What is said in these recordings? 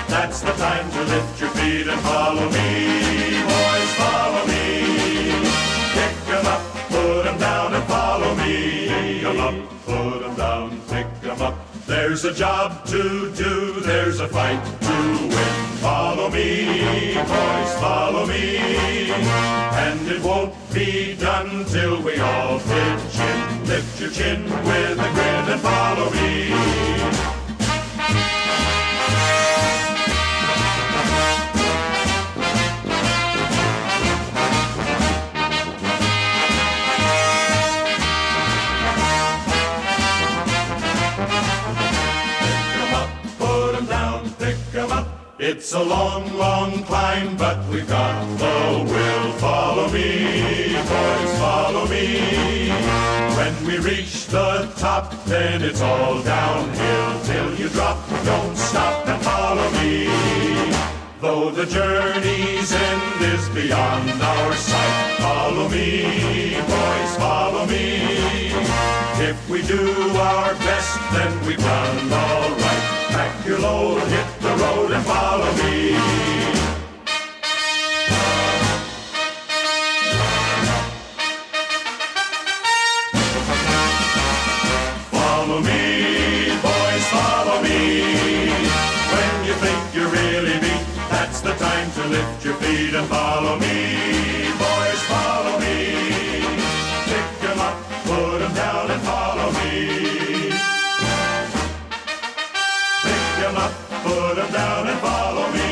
That's the time to lift your feet and follow me, boys, follow me. Pick 'em up, put 'em down and follow me. Pick 'em up, put 'em down, pick 'em up. There's a job to do, there's a fight to win. Follow me, boys, follow me. And it won't be done till we all pitch in. Lift your chin with a grin and follow me. It's a long, long climb, but we've got the will. Follow me, boys, follow me. When we reach the top, then it's all downhill till you drop. Don't stop and follow me. Though the journey's end is beyond our sight, follow me, boys, follow me. If we do our best, then we've done all right. Pack your load, hit the road and follow me. Follow me, boys, follow me. When you think you're really beat, that's the time to lift your feet and follow me. Boys, follow me. Pick 'em up, put 'em down and follow me. Pick 'em up, put 'em down and follow me.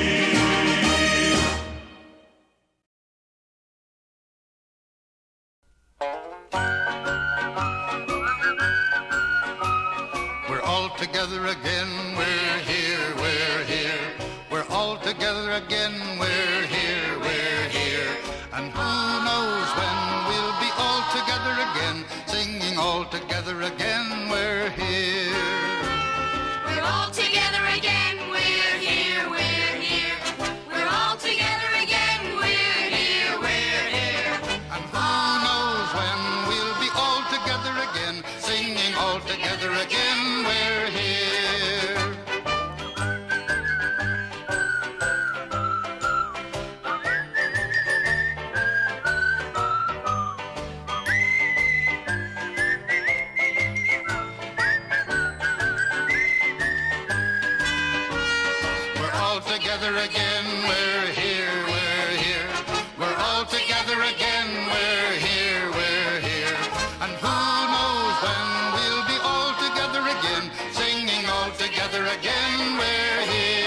We're all together again, we're here, we're here. We're all together again, we're here, we're here. And who knows when we'll be all together again, singing all together again, we're here. We're all together again, we're here, we're here. We're all together again, we're here, we're here. And who knows when we'll be all together again, singing all together again, we're here. We're all together again, we're here, we're here. We're all together again, we're here, we're here. And who knows when we'll be all together again, singing all together again, we're here.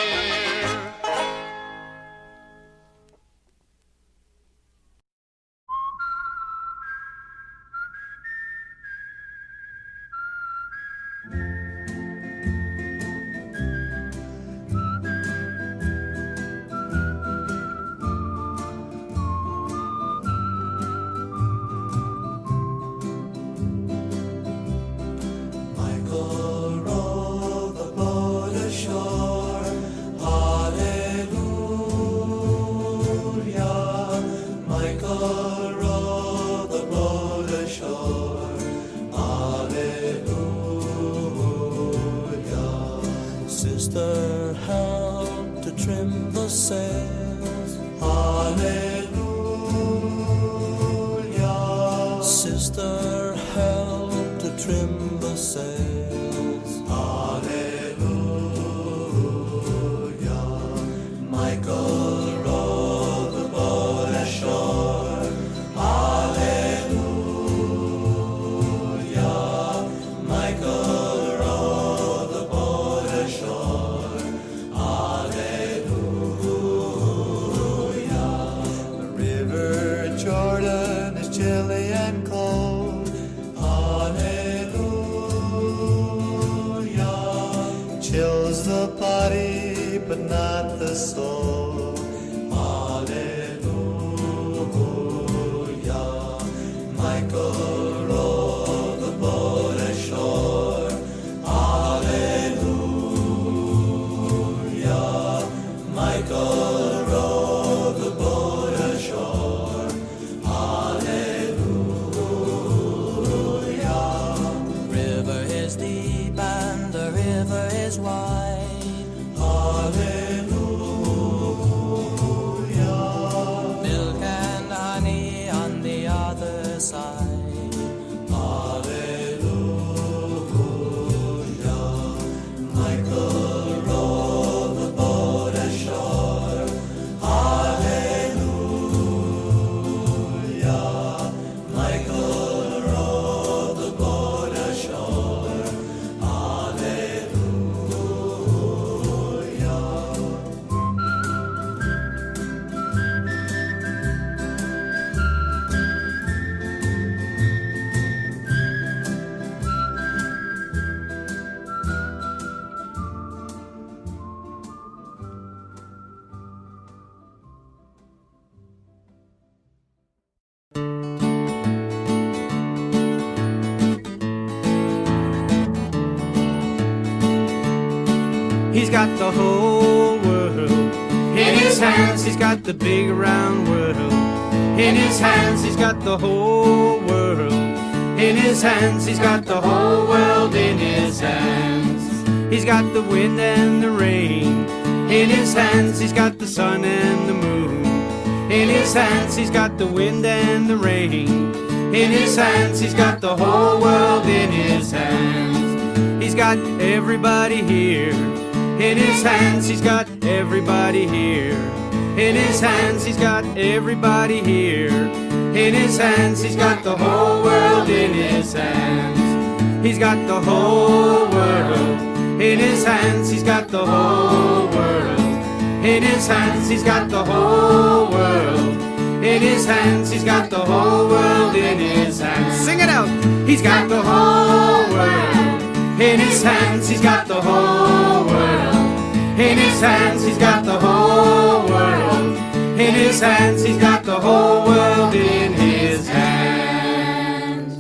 Michael row the boat ashore, hallelujah. Michael row the boat ashore, hallelujah. Sister, help to trim the sails, hallelujah. Sister, help to trim the sails, hallelujah. Michael row the boat ashore, hallelujah. Michael row the boat ashore, hallelujah. The river Jordan is chilly and cold, hallelujah. soul. Hallelujah. Michael rowed the boat ashore. Hallelujah. Michael rowed the boat ashore. Hallelujah. River is deep and the river is wide. Hallelujah. Milk and honey on the other side. Hallelujah. Michael rowed the boat ashore. Hallelujah. Michael rowed the boat ashore. Hallelujah. He's got the whole world in his hands. He's got the big round world in his hands. He's got the whole world in his hands. He's got the whole world in his hands. He's got the wind and the rain in his hands. He's got the sun and the moon in his hands. He's got the wind and the rain in his hands. He's got the whole world in his hands. He's got everybody here in his hands. He's got everybody here in his hands. He's got everybody here in his hands. He's got the whole world in his hands. He's got the whole world in his hands. He's got the whole world in his hands. He's got the whole world in his hands. He's got the whole world in his hands. Sing it out. He's got the whole world in his hands. He's got the whole world in his hands. He's got the whole world in his hands. He's got the whole world in his hands.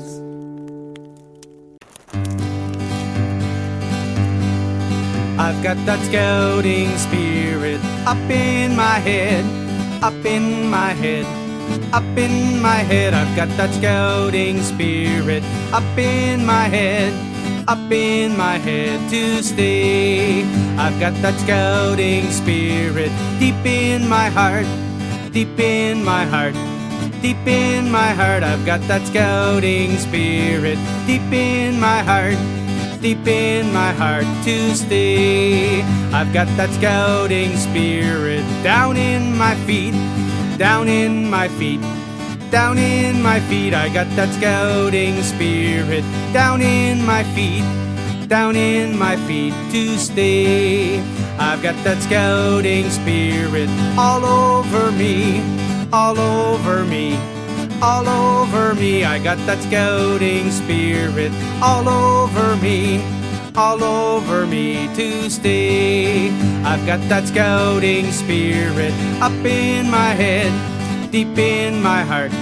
I've got that scouting spirit up in my head, up in my head, up in my head. I've got that scouting spirit up in my head, up in my head to stay. I've got that scouting spirit deep in my heart, deep in my heart, deep in my heart. I've got that scouting spirit deep in my heart, deep in my heart to stay. I've got that scouting spirit down in my feet, down in my feet, down in my feet. I got that scouting spirit down in my feet, down in my feet to stay. I've got that scouting spirit all over me, all over me, all over me. I got that scouting spirit all over me, all over me to stay. I've got that scouting spirit up in my head, deep in my heart,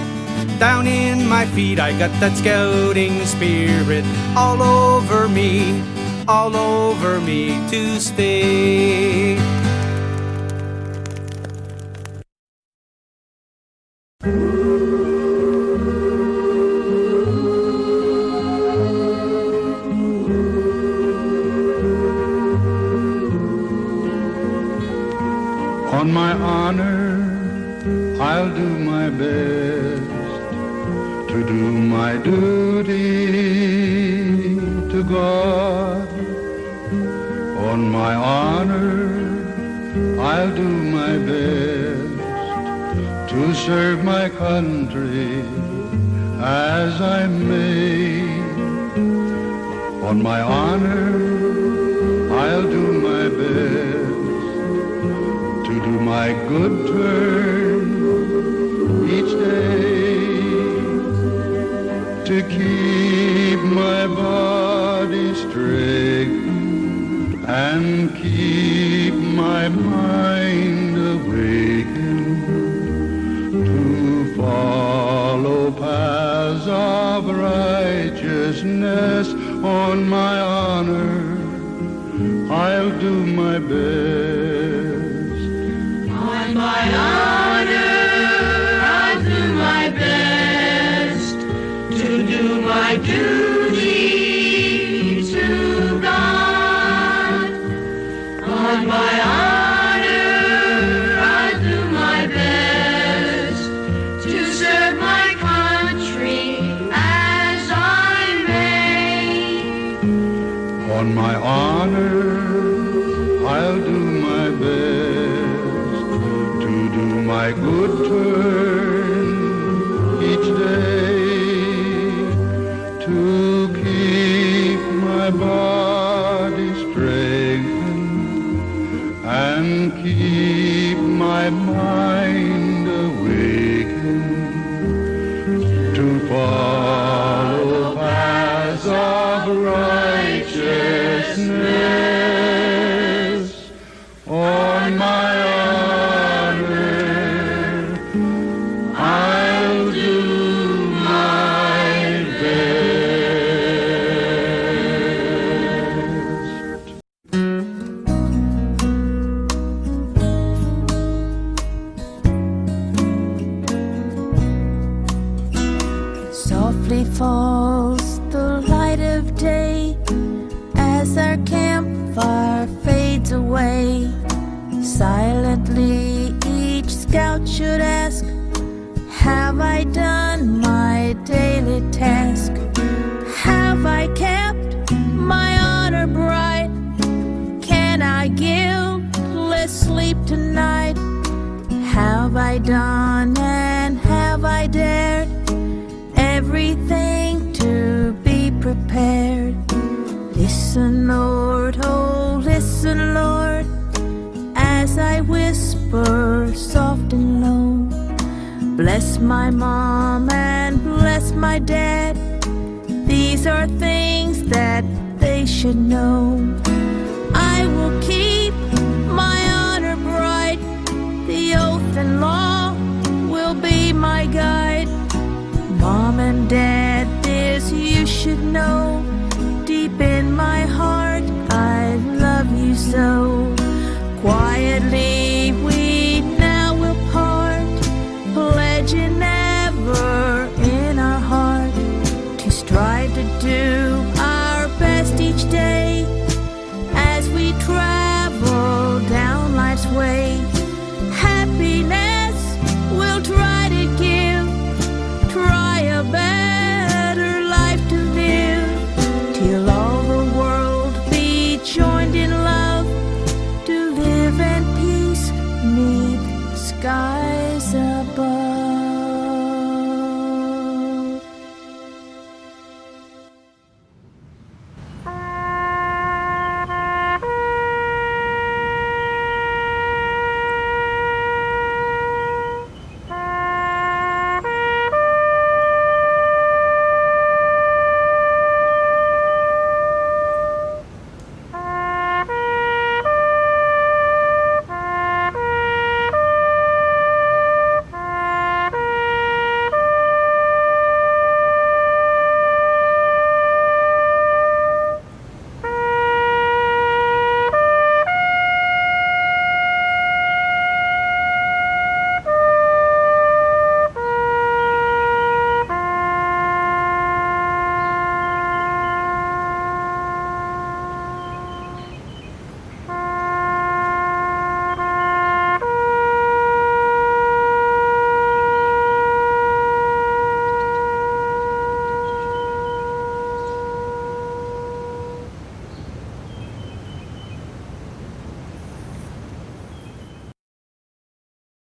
down in my feet. I got that scouting spirit all over me, all over me to stay. On my honor, I'll do my best to do my duty to God. On my honor, I'll do my best to serve my country as I may. On my honor, I'll do my best to do my good turn each day, to keep my body straight and keep my mind righteousness. On my honor, I'll do my best. On my honor, I'll do my best to do my duty to God. On my honor, I'll do my best to serve my country as I may. On my honor, I'll do my best to do my good turn each day, to keep my body strengthened and keep my mind awakened, to follow paths of righteousness. On my honor, I'll do my best. Softly falls the light of day as our campfire fades away. Silently each scout should ask, have I done my daily task? Have I kept my honor bright? Can I guiltless sleep tonight? Have I done and have I dared everything to be prepared? Listen, Lord, oh, listen, Lord, as I whisper soft and low. Bless my mom and bless my dad. These are things that they should know. I will keep my honor bright. The oath and law will be my guide. Mom and Dad, this you should know.